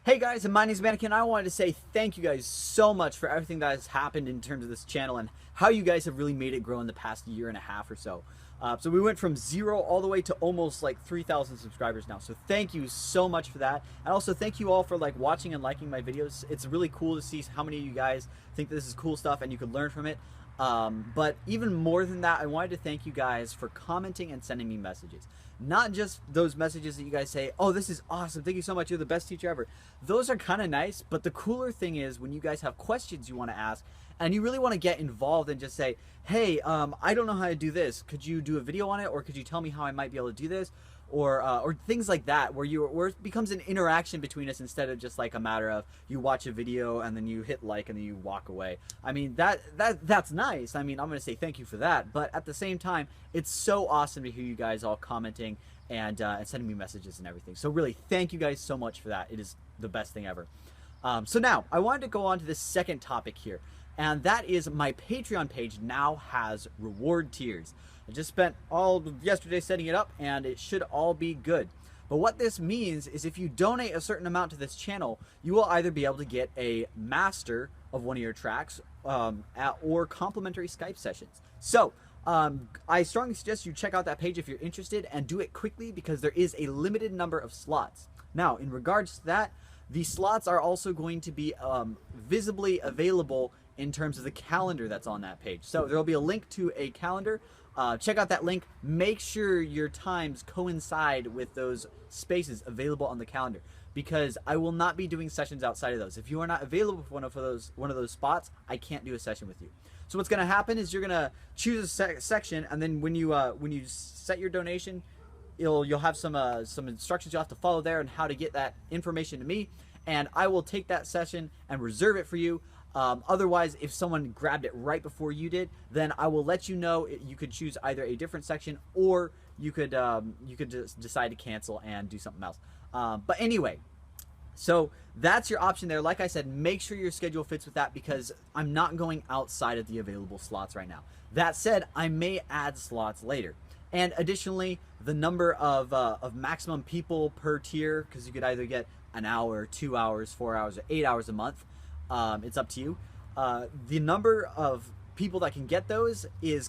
Hey guys, my name is Mannequin. I wanted to say thank you guys so much for everything that has happened in terms of this channel and how you guys have really made it grow in the past year and a half or so. So we went from 0 all the way to almost like 3,000 subscribers now. So thank you so much for that. And also thank you all for like watching and liking my videos. It's really cool to see how many of you guys think this is cool stuff and you can learn from it. But even more than that, I wanted to thank you guys for commenting and sending me messages. Not just those messages that you guys say, oh, this is awesome, thank you so much, you're the best teacher ever. Those are kind of nice, but the cooler thing is when you guys have questions you want to ask and you really want to get involved and just say, hey, I don't know how to do this. Could you do a video on it? Or could you tell me how I might be able to do this? Or things like that, where it becomes an interaction between us instead of just like a matter of you watch a video and then you hit like and then you walk away. I mean, that's nice. I mean, I'm gonna say thank you for that, but at the same time, it's so awesome to hear you guys all commenting and sending me messages and everything. So really, thank you guys so much for that. It is the best thing ever. So now I wanted to go on to this second topic here, and that is my Patreon page now has reward tiers. I just spent all yesterday setting it up and it should all be good. But what this means is if you donate a certain amount to this channel, you will either be able to get a master of one of your tracks or complimentary Skype sessions. So I strongly suggest you check out that page if you're interested and do it quickly because there is a limited number of slots. Now, in regards to that, the slots are also going to be visibly available in terms of the calendar that's on that page. So there will be a link to a calendar. Check out that link. Make sure your times coincide with those spaces available on the calendar because I will not be doing sessions outside of those. If you are not available for one of those spots, I can't do a session with you. So what's going to happen is you're going to choose a section, and then when you set your donation, you'll have some instructions you'll have to follow there on how to get that information to me, and I will take that session and reserve it for you. Otherwise, if someone grabbed it right before you did, then I will let you know. You could choose either a different section or you could just decide to cancel and do something else. But anyway, so that's your option there. Like I said, make sure your schedule fits with that because I'm not going outside of the available slots right now. That said, I may add slots later. And additionally, the number of maximum people per tier, because you could either get an hour, 2 hours, 4 hours, or 8 hours a month. It's up to you. The number of people that can get those is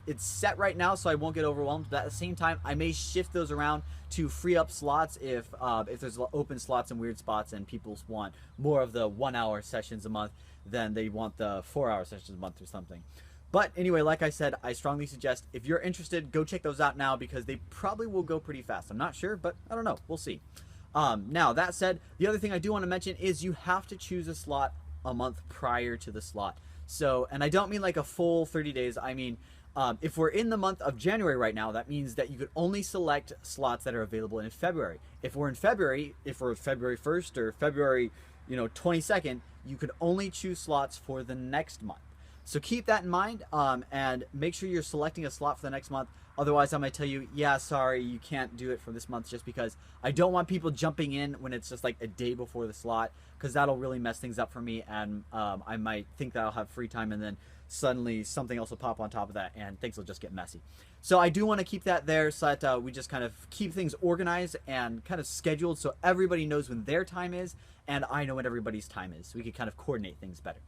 it's set right now, so I won't get overwhelmed. But at the same time, I may shift those around to free up slots if there's open slots and weird spots and people want more of the 1 hour sessions a month than they want the 4 hour sessions a month or something. But anyway, like I said, I strongly suggest if you're interested, go check those out now because they probably will go pretty fast. I'm not sure, but I don't know. We'll see. Now, that said, the other thing I do want to mention is you have to choose a slot a month prior to the slot. So, and I don't mean like a full 30 days. I mean, if we're in the month of January right now, that means that you could only select slots that are available in February. If we're in February, if we're February 1st or February, 22nd, you could only choose slots for the next month. So keep that in mind and make sure you're selecting a slot for the next month. Otherwise, I might tell you, yeah, sorry, you can't do it for this month just because I don't want people jumping in when it's just like a day before the slot because that'll really mess things up for me and I might think that I'll have free time and then suddenly something else will pop on top of that and things will just get messy. So I do want to keep that there so that we just kind of keep things organized and kind of scheduled so everybody knows when their time is and I know when everybody's time is so we can kind of coordinate things better.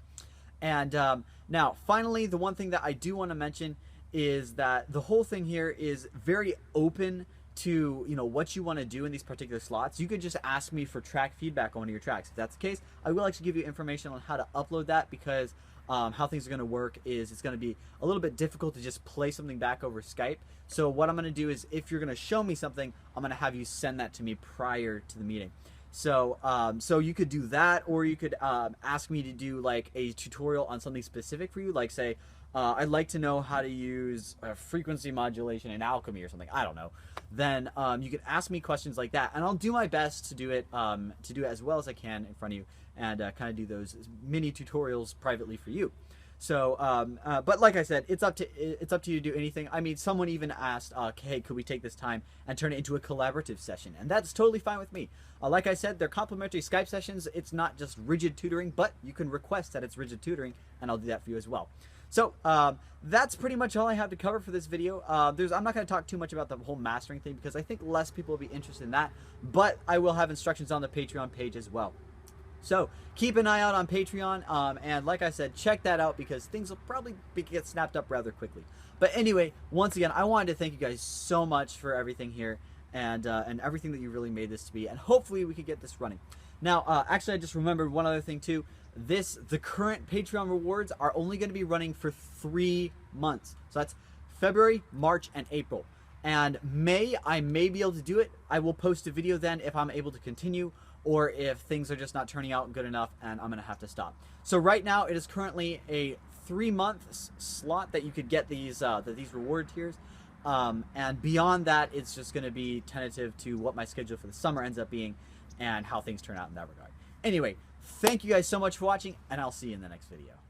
And now, finally, the one thing that I do want to mention is that the whole thing here is very open to what you want to do in these particular slots. You could just ask me for track feedback on one of your tracks. If that's the case, I will actually give you information on how to upload that because how things are going to work is it's going to be a little bit difficult to just play something back over Skype. So what I'm going to do is if you're going to show me something, I'm going to have you send that to me prior to the meeting. So so you could do that, or you could ask me to do like a tutorial on something specific for you, like say, I'd like to know how to use frequency modulation in Alchemy or something. I don't know. Then you could ask me questions like that, and I'll do my best to do it as well as I can in front of you, and kind of do those mini tutorials privately for you. So, but like I said, it's up to you to do anything. I mean, someone even asked, hey, could we take this time and turn it into a collaborative session? And that's totally fine with me. Like I said, they're complimentary Skype sessions. It's not just rigid tutoring, but you can request that it's rigid tutoring, and I'll do that for you as well. So that's pretty much all I have to cover for this video. I'm not going to talk too much about the whole mastering thing because I think less people will be interested in that, but I will have instructions on the Patreon page as well. So keep an eye out on Patreon, and like I said, check that out because things will probably get snapped up rather quickly. But anyway, once again, I wanted to thank you guys so much for everything here and everything that you really made this to be, and hopefully we could get this running. Now, actually, I just remembered one other thing too. The current Patreon rewards are only going to be running for 3 months. So that's February, March, and April. And May, I may be able to do it. I will post a video then if I'm able to continue, or if things are just not turning out good enough and I'm going to have to stop. So right now, it is currently a 3-month slot that you could get these reward tiers. And beyond that, it's just going to be tentative to what my schedule for the summer ends up being and how things turn out in that regard. Anyway, thank you guys so much for watching, and I'll see you in the next video.